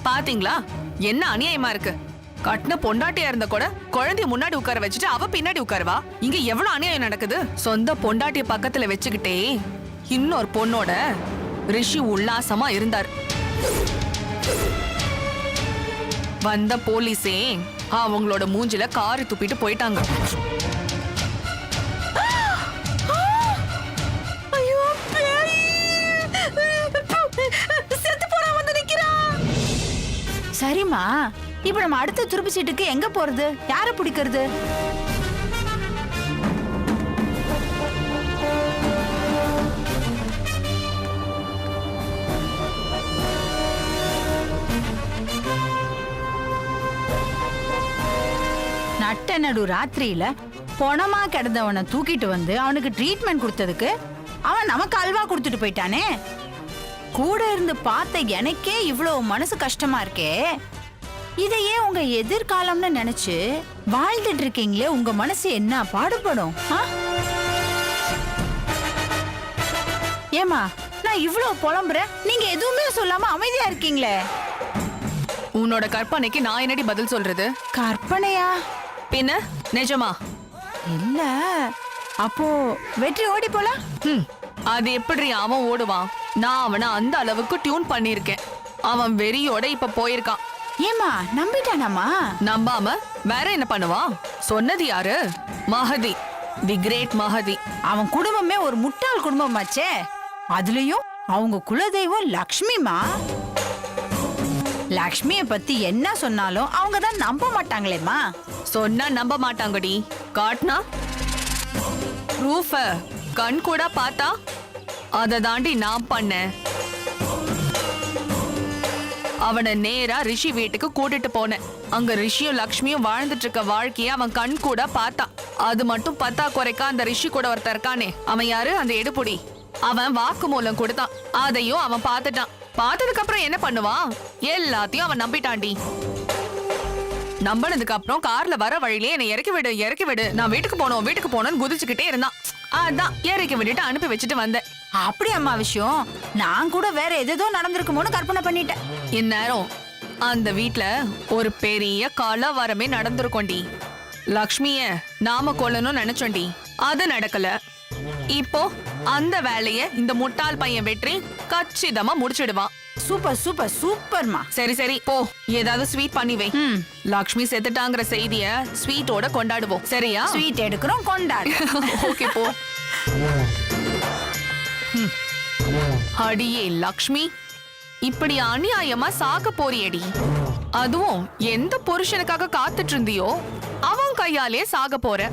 பாத்தீங்களா என்ன அநியாயமா இருக்கு? கட்டின பொண்டாட்டியா இருந்த கூட குழந்தைய முன்னாடி உட்கார வச்சுட்டு அவ பின்னாடி உட்காருவா. இங்க எவ்வளவு அநியாயம் நடக்குது. சொந்த பொண்டாட்டிய பக்கத்துல வச்சுக்கிட்டே இன்னொரு பொண்ணோட ரிஷி உல்லாசமா இருந்தார். வந்த போலீஸே அவங்களோட மூஞ்சில காரி துப்பிட்டு போயிட்டாங்க. சரிம்மா, இப்ப நம்ம அடுத்த துருப்பு சீட்டுக்கு எங்க போறது? யார பிடிக்கிறது? நட்ட நடு ராத்திரியில பொணமா கிடந்தவனை தூக்கிட்டு வந்து அவனுக்கு ட்ரீட்மெண்ட் கொடுத்ததுக்கு அவன் நமக்கு அல்வா கொடுத்துட்டு போயிட்டானே. கூட இருந்து பார்த்த எனக்கே இவ்வளவு மனசு கஷ்டமா இருக்கே. இதையே உங்க எதிர்காலம்னு நினைச்சு வாழ்ந்துட்டு இருக்கீங்களே, உங்க மனசு என்ன பாடுபடும்? ஏமா, நான் இவ்வளவு புலம்புறேன், நீங்க எதுவுமே சொல்லாம அமைதியா இருக்கீங்களே. உன்னோட கற்பனைக்கு நான் என்னடி பதில் சொல்றது? கற்பனையா? பின்ன நிஜமா? இல்ல, அப்போ வெற்றி ஓடி போலாம். அது எப்படி அவன் ஓடுவான்? நான் அவனை அந்த அளவுக்கு டியூன் பண்ணிருக்கேன். அவன் வெறியோட இப்ப போயிருக்கான். ஏமா, நம்பிட்டானாமா? நம்பாம வேற என்ன பண்ணுவான்? சொன்னது யாரு? மஹதி, தி கிரேட் மஹதி. அவன் குடும்பமே ஒரு முட்டாள் குடும்பமாச்சே. அதுலயும் அவங்க குலதெய்வம் லக்ஷ்மிமா. லக்ஷ்மிய பத்தி என்ன சொன்னாலும் அவங்க தான் நம்ப மாட்டாங்களேம்மா. சொன்னா நம்ப மாட்டாங்கடி, காட்னா ப்ரூஃப கண் கூட பார்த்தா அதை தாண்டி நான் பண்ணேன். அவனை நேரா ரிஷி வீட்டுக்கு கூட்டிட்டு போனேன். அங்க ரிஷியும் லக்ஷ்மியும் வாழ்ந்துட்டு இருக்க வாழ்க்கைய அவன் கண் கூட பார்த்தான். அது மட்டும் பத்தா குறைக்கா அந்த ரிஷி கூட ஒருத்தர் இருக்கானே, அவன் யாரு? அந்த எடுப்புடி. அவன் வாக்குமூலம் கொடுத்தான். அதையும் அவன் பார்த்துட்டான். பார்த்ததுக்கு அப்புறம் என்ன பண்ணுவான்? எல்லாத்தையும் அவன் நம்பிட்டான்டி. நம்பினதுக்கு அப்புறம் கார்ல வர வழியிலே என்னை இறக்கி விடு, இறக்கி விடு, நான் வீட்டுக்கு போனோம்னு குதிச்சுக்கிட்டே இருந்தான். அதான் இறக்கி விட்டுட்டு அனுப்பி வச்சுட்டு வந்தேன். அப்படி அம்மா விஷயம். நான் கூட வேற எதோ நடந்திருக்குமோன்னு கற்பனை பண்ணிட்டேன். இந்நேரம் அந்த வீட்ல ஒரு பெரிய கலவரமே நடந்திருக்கோண்டி. லக்ஷ்மிய நாம கொல்லணும்னு நினைச்சோண்டி, அது நடக்கல. இப்போ அந்த வேலைய இந்த முட்டாள் பையன் வெற்றி கச்சிதமா முடிச்சிடுவான். சூப்பர் சூப்பர் சூப்பர்மா. சரி சரி போ, ஏதாவது ஸ்வீட் பண்ணி வை. லக்ஷ்மி செத்துட்டாங்கிற செய்திய ஸ்வீட்டோட கொண்டாடுவோம், சரியா? ஸ்வீட் எடுக்கிறோம், கொண்டாடு. ஓகே போ. அடியே லக்ஷ்மி, இப்படி அநியாயமா சாக போறியடி. அதுவும் எந்த புருஷனுக்காக காத்துட்டு இருந்தியோ அவன் கையாலே சாக போற.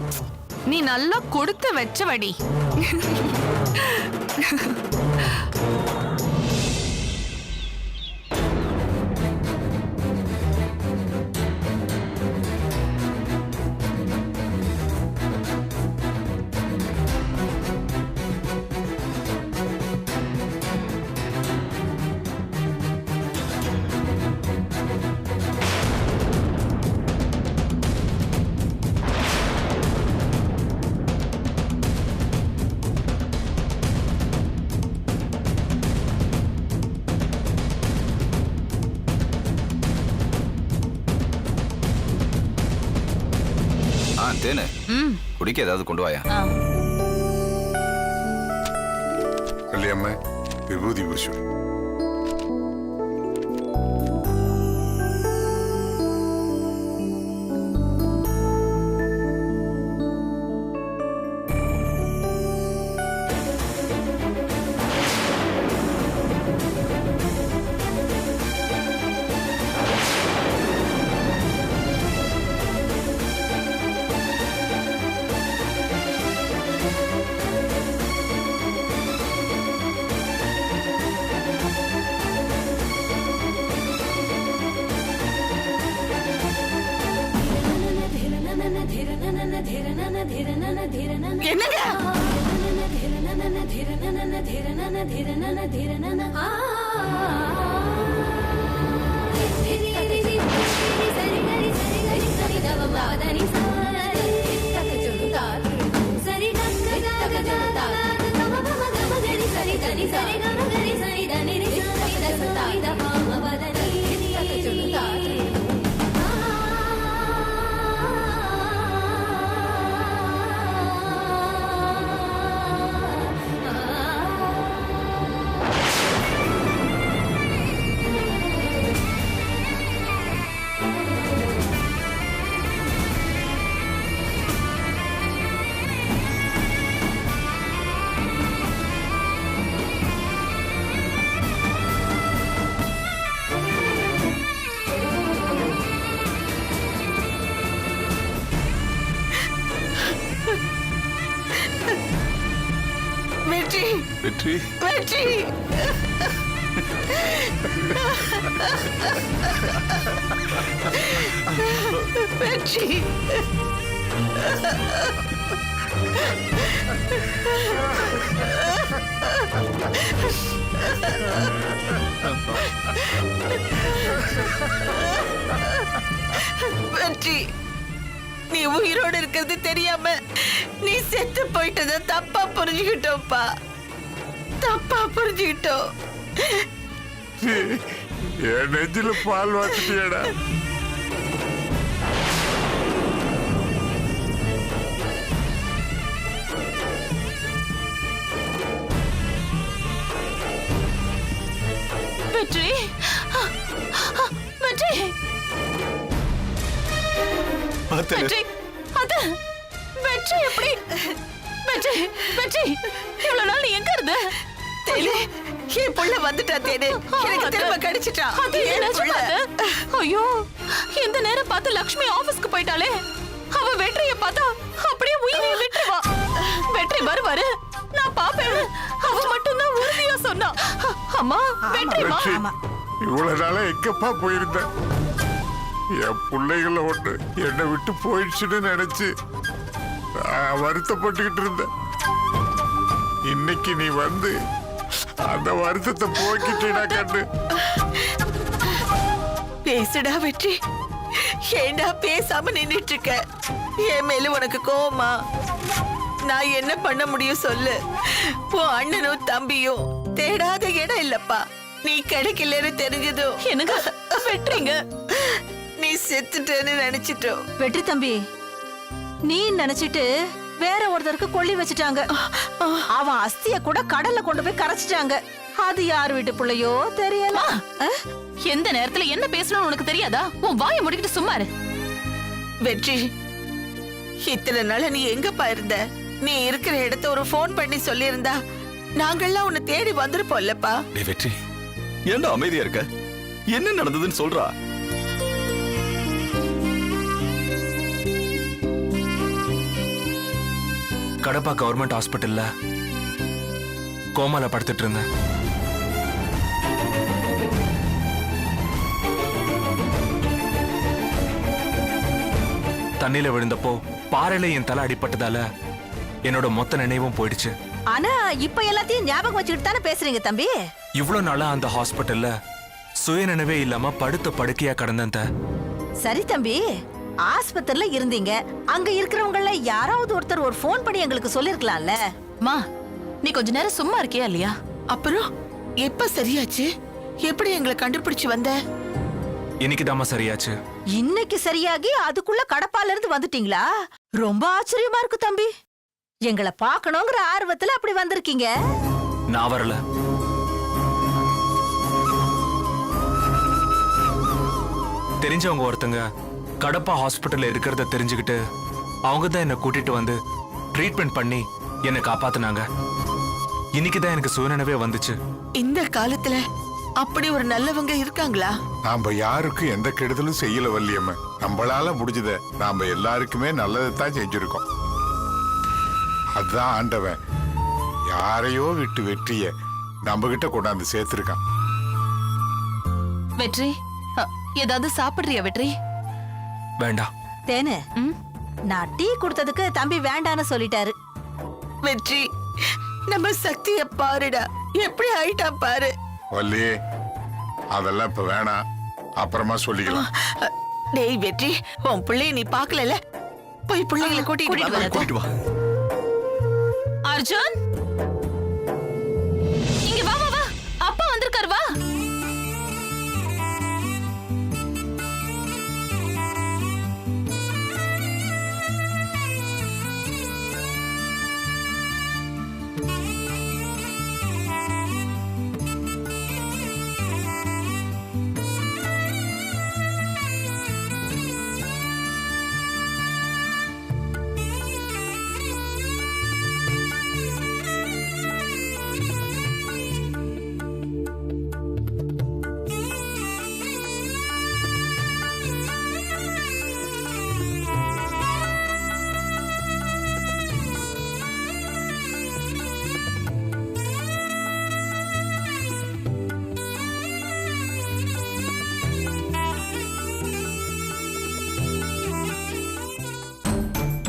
நீ நல்லா கொடுத்து வச்சவடி. தேனு குடிக்க ஏதாவது கொண்டு வாயா. கல்யாண விபூதி பூஷு. என்னங்க? வெற்றி வெற்றி வெற்றி வெற்றி வெற்றி நீ உயிரோடு இருக்கிறது தெரியாம நீ செத்து போயிட்டத தப்பா புரிஞ்சுக்கிட்டோம்ப்பா. தப்பா புரிஞ்சுக்கிட்டோம். என் நெஞ்சில பால் வாத்துட்டியடா. வெற்றி வெற்றி வெற்றி அது வெற்றி எப்படி வெற்றி வெற்றி இவ்வளவு நாள் நீ எங்க இருந்த? தேனே என் புள்ள வந்துட்டா. தேனே எனக்கு திரும்ப கிடைச்சிட்டா. ஐயோ எந்த நேரம் பார்த்து லக்ஷ்மி ஆபீஸ்க்கு போயிட்டாளே. அவ வெற்றியை பார்த்தா அப்படியே உயிரை விட்டுவா. வெற்றி வருவாரு, நான் பாப்பேன். அவ மட்டும்தான் உறுதியா சொன்னா. அம்மா வெற்றிமா இவ்வளவு நாளா எங்கப்பா போயிருந்த? என் பிள்ளைகள ஒண்ணு என்னை விட்டு போயிடுச்சுன்னு நினைச்சு வருத்தப்பட்டுக்கிட்டு இருந்த. இன்னைக்கு நீ வந்து அந்த வருத்தத்தை போக்கிட்டா கண்ணு. பேசுடா வெற்றி. ஏண்டா பேசாம நின்னுட்டு இருக்க? என் மேல உனக்கு கோவமா? நான் என்ன பண்ண முடியும் சொல்லு? உன் அண்ணனும் தம்பியும் தேடாத இடம் இல்லப்பா. நீ கிடைக்கலன்னு தெரிஞ்சதும் எனக்கு வெற்றிங்க நீ செத்துட்டேன்னு நினைச்சிட்டோம். வெற்றி தம்பி, நீ நினைச்சிட்டு வேற ஒருத்தருக்கு கொள்ளி வச்சுட்டாங்க. அவன் அஸ்திய கூட கடல்ல கொண்டு போய் கரைச்சிட்டாங்க. அது யார் வீட்டு பிள்ளையோ தெரியல. எந்த நேரத்துல என்ன பேசணும்னு உனக்கு தெரியாதா? உன் வாயை முடிக்கிட்டு சும்மா இரு. வெற்றி, இத்தனை நாள நீ எங்கப்பா இருந்த? நீ இருக்கிற இடத்த ஒரு போன் பண்ணி சொல்லியிருந்தா நாங்கெல்லாம் உன்னை தேடி வந்திருப்போம்லப்பா. டேய் வெற்றி, ஏன்டா அமைதியா இருக்க? என்ன நடந்ததுன்னு சொல்றா. கடப்பா கவர்மெண்ட் ஹாஸ்பிட்டல்ல கோமால படுத்துட்டு இருந்தேன். தண்ணியில விழுந்தப்போ பாறையில என் தலை அடிபட்டதால என்னோட மொத்த நினைவும் போயிடுச்சு. ஆனா இப்ப எல்லாத்தையும் ஞாபகம் வச்சுக்கிட்டு தானே பேசுறீங்க தம்பி. இவ்வளவு நாளா அந்த ஹாஸ்பிட்டல்ல சுய நினைவே இல்லாம படுத்த படுக்கையா கிடந்தேன். சரி தம்பி, ஆஸ்பத்திரியில இருந்தீங்க. அங்க இருக்கிறவங்கள யாராவது ஒருத்தர் ஒரு போன் பண்ணி எங்களுக்கு சொல்லிருக்கலாம்ல. மா, நீ கொஞ்ச நேரம் சும்மா இருக்கியா இல்லையா? அப்புறம் எப்ப சரியாச்சு? எப்படி எங்களை கண்டுபிடிச்சு வந்த? இன்னைக்குதாம்மா சரியாச்சு. இன்னைக்கு சரியாகி அதுக்குள்ள கடப்பால இருந்து வந்துட்டீங்களா? ரொம்ப ஆச்சரியமா இருக்கு தம்பி. எங்களை பார்க்கணுங்கிற ஆர்வத்துல அப்படி வந்திருக்கீங்க. நான் வரல. தெரிஞ்சவங்க ஒருத்தங்க கடப்பா ஹாஸ்பிட்டல்ல இருக்கிறத தெரிஞ்சுக்கிட்டு அவங்க தான் என்ன கூட்டிட்டு வந்து ட்ரீட்மெண்ட் பண்ணி என்னை காப்பாத்துனாங்க. இன்னைக்குதான் எனக்கு சுயநினைவே வந்துச்சு. இந்த காலத்துல அப்படி ஒரு நல்லவங்க இருக்காங்களா? நாம யாருக்கும் எந்த கெடுதலும் செய்யல வள்ளியம்ம. நம்மளால முடிஞ்சத நாம எல்லாருக்குமே நல்லதைத்தான் செஞ்சிருக்கோம். அதுதான் ஆண்டவன் யாரையோ விட்டு வெற்றிய நம்ம கிட்ட கொண்டாந்து சேர்த்திருக்கான். வெற்றி, ஏதாவது சாப்பிடுறியா வெற்றி? வேண்டாம். தேனு, நான் டீ கொடுத்ததுக்கு தம்பி வேண்டான்னு சொல்லிட்டாரு. வெற்றி, நம்ம சக்திய பாருடா, எப்படி ஆயிட்டா பாரு. வள்ளி, அதெல்லாம் இப்ப வேணாம், அப்புறமா சொல்லிக்கலாம். டேய் வெற்றி, உன் பிள்ளைய நீ பாக்கல, போய் பிள்ளைங்களை கூட்டிட்டு வா. அர்ஜுன், இங்க வா வா வா, அப்பா வந்திருக்காரு, வா.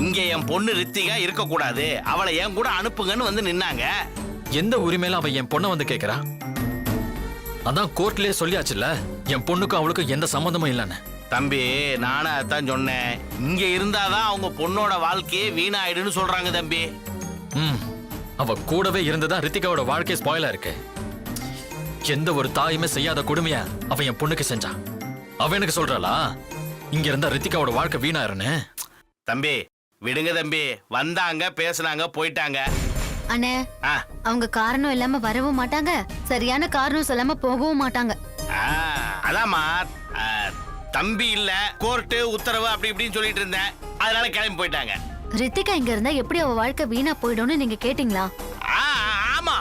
இங்க என் பொண்ணு ரித்திகா இருக்க கூடாது, அவளை என் கூட அனுப்புங்கன்னு வந்து நின்னாங்க. எந்த உரிமையில அவ என் பொண்ணை வந்து கேக்குறா? அதான் கோர்ட்லயே சொல்லியாச்சுல்ல, என் பொண்ணுக்கும் அவளுக்கும் எந்த சம்மந்தமும் இல்லைன்னு. தம்பி, நானும் அதான் சொன்னேன். இங்க இருந்தாதான் அவங்க பொண்ணோட வாழ்க்கையே வீணாயிடுன்னு சொல்றாங்க தம்பி. அவ கூடவே இருந்துதான் ரித்திகாவோட வாழ்க்கை ஸ்பாயிலா இருக்கு. எந்த ஒரு தாயுமே செய்யாத கொடுமைய அவ என் பொண்ணுக்கு செஞ்சா. அவ எனக்கு சொல்றாளா இங்க இருந்தா ரித்திகாவோட வாழ்க்கை வீணாயிருன்னு? தம்பி விடுங்க தம்பி, வந்தாங்க பேசுனாங்க போயிட்டாங்க. அண்ணே, அவங்க காரணம் இல்லாம வரவும் மாட்டாங்க, சரியான காரணம் சொல்லாம போகவும் மாட்டாங்க. அதாம்மா, தம்பி இல்ல கோர்ட்டு உத்தரவு அப்படி இப்படின்னு சொல்லிட்டு இருந்தேன், அதனால கிளம்பி போயிட்டாங்க. ரித்திகா இங்க இருந்தா எப்படி அவ வாழ்க்கை வீணா போயிடும்னு நீங்க கேட்டீங்களா? ஆமா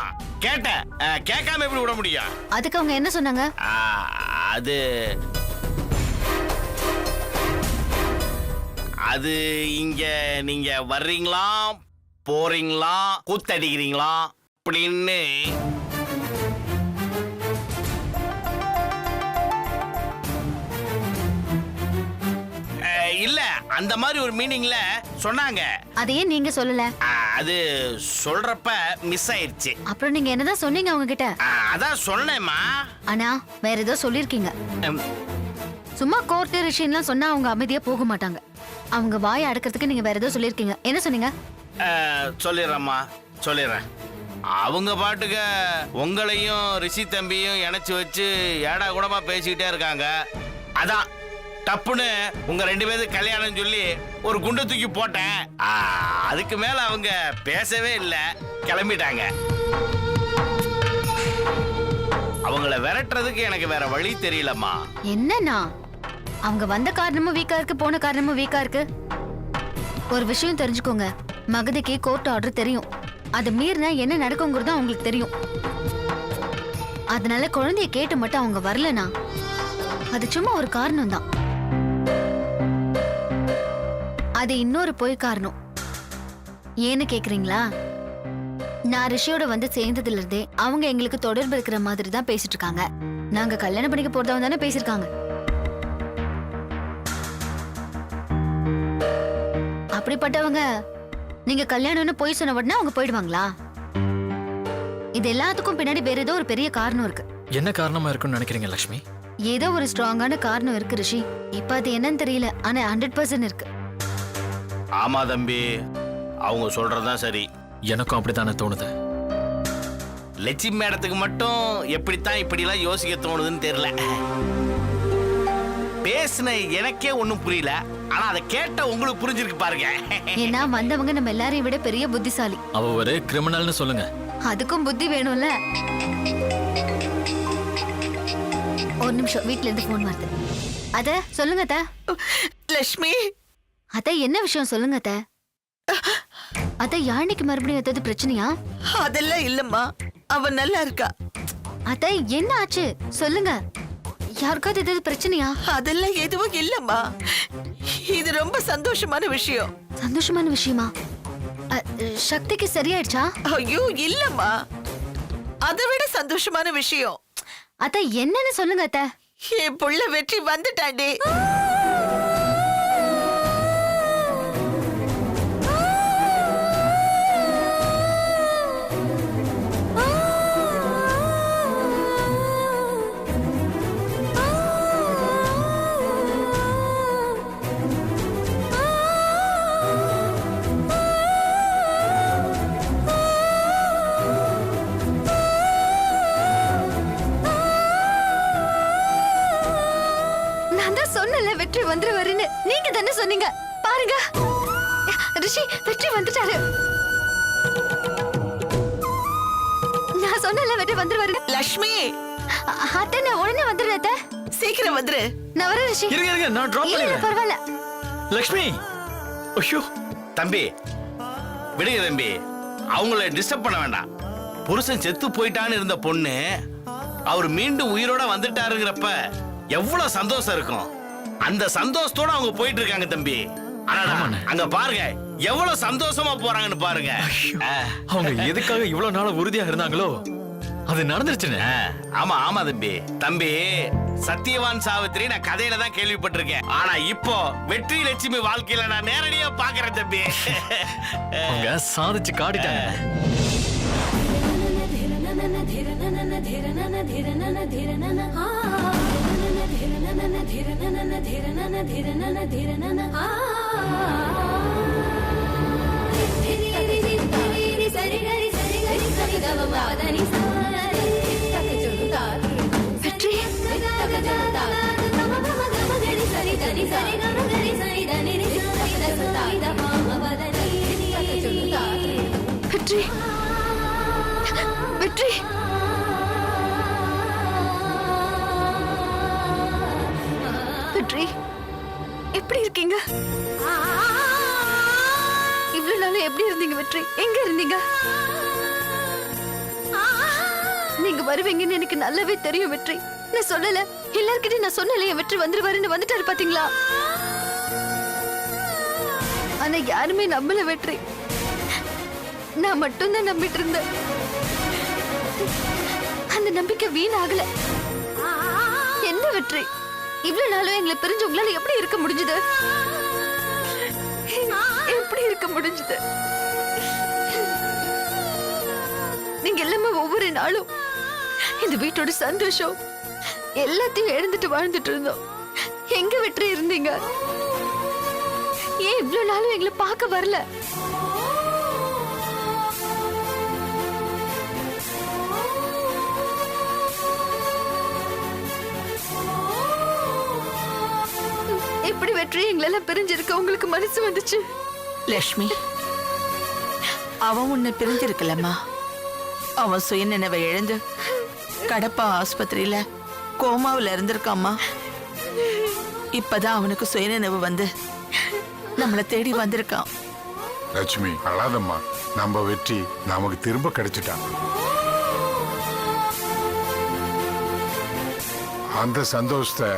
கேட்டேன். கேட்காம எப்படி விட முடியும்? அதுக்கு அவங்க என்ன சொன்னாங்க? அது அது இங்க நீங்க வர்றீங்களா போறீங்களா கூத்தடிக்கிறீங்களா அப்படின்னு இல்ல அந்த மாதிரி ஒரு மீனிங்ல சொன்னாங்க. அதையே நீங்க சொல்லல? அது சொல்றப்ப மிஸ் ஆயிருச்சு. அப்புறம் நீங்க என்னதான் சொன்னீங்க அவங்க கிட்ட? அதான் சொன்னேம்மா. அண்ணா, வேற ஏதோ சொல்லிருக்கீங்க. சும்மா கோர்ட் ரிஷின்லாம் சொன்னா அவங்க அமைதியா போக மாட்டாங்க. அவங்க வாயை அடக்கிறதுக்கு நீங்க வேற ஏதோ சொல்லிருக்கீங்க. என்ன சொன்னீங்க? சொல்லிடுறேம்மா, சொல்லிடுறேன். அவங்க பாட்டுக்கு உங்களையும் ரிஷி தம்பியும் இணைச்சு வச்சு ஏடா கூடமா பேசிக்கிட்டே இருக்காங்க. அதான் டப்புன்னு உங்க 2 பேருக்கு கல்யாணம் சொல்லி ஒரு குண்டை தூக்கி போட்டேன். அதுக்கு மேல அவங்க பேசவே இல்லை, கிளம்பிட்டாங்க. அவங்கள விரட்டுறதுக்கு எனக்கு வேற வழி தெரியலம்மா. என்னன்னா அவங்க வந்த காரணமும் வீக்கா இருக்கு, போன காரணமும் வீக்கா இருக்கு. ஒரு விஷயம் தெரிஞ்சுக்கோங்க, மகதிக்கு கோர்ட் ஆர்டர் தெரியும். அது மீறினா என்ன நடக்குங்கிறது அவங்களுக்கு தெரியும். அதனால குழந்தைய கேட்டு மட்டும் அவங்க வரலனா அது சும்மா ஒரு காரணம் தான். அது இன்னொரு பொய் காரணம். ஏன்னு கேக்குறீங்களா? நான் ரிஷியோட வந்து சேர்ந்ததுல இருந்தே அவங்க எங்களுக்கு தொடர்பு இருக்கிற மாதிரி தான் பேசிட்டு இருக்காங்க. நாங்க கல்யாணம் பண்ணிக்க போறதவங்க தானே பேசிருக்காங்க. அப்படிப்பட்டவங்க நீங்க கல்யாணம்னு போய் சொன்ன உடனே அவங்க போயிடுவாங்களா? இது எல்லாத்துக்கும் பின்னாடி வேற ஏதோ ஒரு பெரிய காரணம் இருக்கு. என்ன காரணமா இருக்குன்னு நினைக்கிறீங்க லட்சுமி? ஏதோ ஒரு ஸ்ட்ராங்கான காரணம் இருக்கு ரிஷி. இப்ப அது என்னன்னு தெரியல, ஆனா 100% இருக்கு. ஆமா தம்பி, அவங்க சொல்றதுதான் சரி. எனக்கும் அப்படித்தானே தோணுது. லட்சுமி மேடத்துக்கு மட்டும் எப்படித்தான் இப்படிலாம் யோசிக்க தோணுதுன்னு தெரியல. பேசுன எனக்கே ஒண்ணும் புரியல, ஆனா அதை கேட்ட உங்களுக்கு புரிஞ்சிருக்கு பாருங்க. ஏன்னா வந்தவங்க நம்ம எல்லாரையும் விட பெரிய புத்திசாலி. அவ ஒரு கிரிமினல்னு சொல்லுங்க. அதுக்கும் புத்தி வேணும்ல. ஒரு நிமிஷம், வீட்ல இருந்து போன் வருது. அத சொல்லுங்க அத்த. லட்சுமி, அத்த என்ன விஷயம் சொல்லுங்க அத்த. அத்த யாழினிக்கு மறுபடியும் ஏதாவது பிரச்சனையா? அதெல்லாம் இல்லம்மா, அவ நல்லா இருக்கா. அத்த என்ன ஆச்சு சொல்லுங்க. யாருக்காவது ஏதாவது பிரச்சனையா? அதெல்லாம் எதுவும் இல்லம்மா, இது ரொம்ப சந்தோஷமான விஷயம். சந்தோஷமான விஷயமா? சக்திக்கு சரியாயிடுச்சா? ஐயோ இல்லம்மா, அதை விட சந்தோஷமான விஷயம். அத்த என்னன்னு சொல்லுங்க அத்த. என் புள்ள வெற்றி வந்துட்டாண்டி. வெற்றி வந்துருவாருன்னு நீங்க தானே சொன்னீங்க. பாருங்க, ரிஷி வெற்றி வந்துட்டாரு. நான் சொன்னல வெற்றி வந்துருவாரு. லட்சுமி, அத்தை நான் உடனே வந்துடுறேன் அத்தை. சீக்கிரம் வந்துரு. நான் வரேன் ரிஷி. இருங்க நான் டிராப் பண்ணிடுறேன். பரவாயில்ல. லட்சுமி, ஐயோ தம்பி விடுங்க தம்பி, அவங்கள டிஸ்டர்ப் பண்ண வேண்டாம். புருஷன் செத்து போயிட்டான்னு இருந்த பொண்ணு அவர் மீண்டும் உயிரோட வந்துட்டாருங்கிறப்ப எவ்வளவு சந்தோஷம் இருக்கும். அந்த சந்தோஷத்தோட அவங்க போயிட்டு இருக்காங்க தம்பி. அங்க பாருங்க எவ்வளவு சந்தோஷமா போறாங்கன்னு பாருங்க. அவங்க எதுக்காக இவ்வளவு நாள உறுதியா இருந்தாங்களோ அது நடந்துருச்சுண்ணே. ஆமா ஆமா தம்பி. தம்பி, சத்தியவான் சாவித்திரி நான் கதையில தான் கேள்விப்பட்டிருக்கேன். ஆனா இப்போ வெற்றி லட்சுமி வாழ்க்கையில நான் நேரடியா பாக்குறேன் தம்பி. அவங்க சாதிச்சு காட்டிட்டாங்க. வெற்றி வெற்றி வெற்றி வெற்றி எப்படி இருக்கீங்க? இவ்வளவு நாள் எப்படி இருந்தீங்க வெற்றி? எங்க இருந்தீங்க? நீங்க வருவீங்கன்னு எனக்கு நல்லாவே தெரியும் வெற்றி. நான் சொல்லல, எல்லார்கிட்டயும் நான் சொன்னல என் வெற்றி வந்துருவாருன்னு. வந்துட்டாரு பாத்தீங்களா? ஆனா யாருமே நம்பல வெற்றி. நான் மட்டும்தான் நம்பிட்டு இருந்தேன். அந்த நம்பிக்கை வீணாகல. என்ன வெற்றி, இவ்வளவு நாளும் எங்களை பிரிஞ்சு உங்களால எப்படி இருக்க முடிஞ்சது? எப்படி இருக்க முடிஞ்சது? நீங்க எல்லாமே ஒவ்வொரு நாளும் இந்த வீட்டோட சந்தோஷம் எல்லாத்தையும் எழுந்துட்டு வாழ்ந்துட்டு இருந்தோம். எங்க வெற்றி இருந்தீங்க? ஏன் இவ்வளவு நாளும் எங்களை பார்க்க வரல? எப்படி வெற்றி எங்களெல்லாம் பிரிஞ்சிருக்க உங்களுக்கு மனசு வந்துச்சு? லட்சுமி, அவன் உன்னை பிரிஞ்சிருக்கலம்மா. அவன் சுயநினைவை இழந்து கடப்பா ஆஸ்பத்திரியில கோமாவுல இருந்திருக்காம்மா. இப்பதான் அவனுக்கு சுயநினைவு வந்து நம்மளை தேடி வந்திருக்கான். லட்சுமி அழாதம்மா. நம்ம வெற்றி நமக்கு திரும்ப கிடைச்சிட்டான். அந்த சந்தோஷத்தை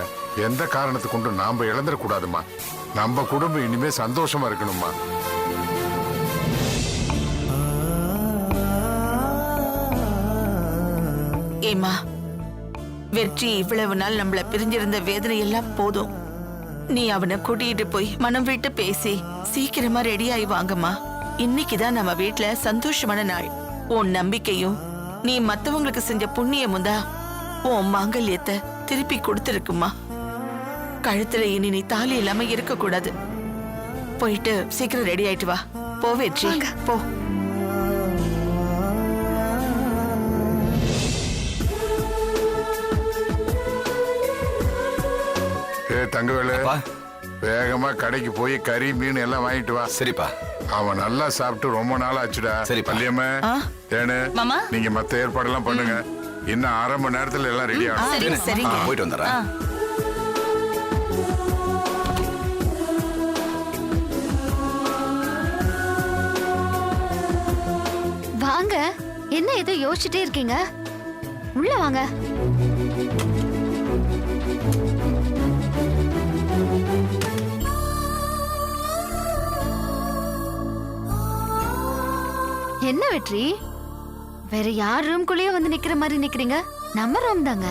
எந்த காரணத்தை கொண்டு நாம இழந்துடக்கூடாதுமா. நம்ம குடும்பம் இனிமே சந்தோஷமா இருக்கணுமா. ஏமா, வெற்றி இவ்வளவு நாள் நம்மள பிரிஞ்சிருந்த வேதனை எல்லாம் போதும். நீ அவனை கூட்டிட்டு போய் மனம் விட்டு பேசி சீக்கிரமா ரெடி ஆகி வாங்கம்மா. இன்னைக்குதான் நம்ம வீட்டுல சந்தோஷமான நாள். உன் நம்பிக்கையும் நீ மத்தவங்களுக்கு செஞ்ச புண்ணியமும் தான் உன் மாங்கல்யத்தை திருப்பி கொடுத்துருக்குமா. கழுத்துல இனி நீ தாலி இல்லாம இருக்க கூடாது. போயிட்டு சீக்கிரம் ரெடி ஆயிட்டு வா. போ வெற்றி, போ. தங்கவேலு, அப்பா. வேகமா கடைக்கு போய் கறி மீன் எல்லாம் வாங்கிட்டு வா. சரிப்பா. அவன் நல்லா சாப்பிட்டு ரொம்ப நாள் ஆச்சுடா. சரிப்பா. பள்ளியம்மா, தேனு, மாமா. நீங்க மத்த ஏற்பாடெல்லாம் பண்ணுங்க. இன்னும் 1/2 மணி நேரத்துல எல்லாம் ரெடி ஆகும். சரிங்க. போயிட்டு வந்துடுறேன். வாங்க. என்ன ஏதோ யோசிச்சுட்டே இருக்கீங்க? உள்ள வாங்க. என்ன வெற்றி, வேற யார் ரூம்குள்ளேயே வந்து நிக்கிற மாதிரி நிக்கிறீங்க? நம்ம ரூம் தாங்க.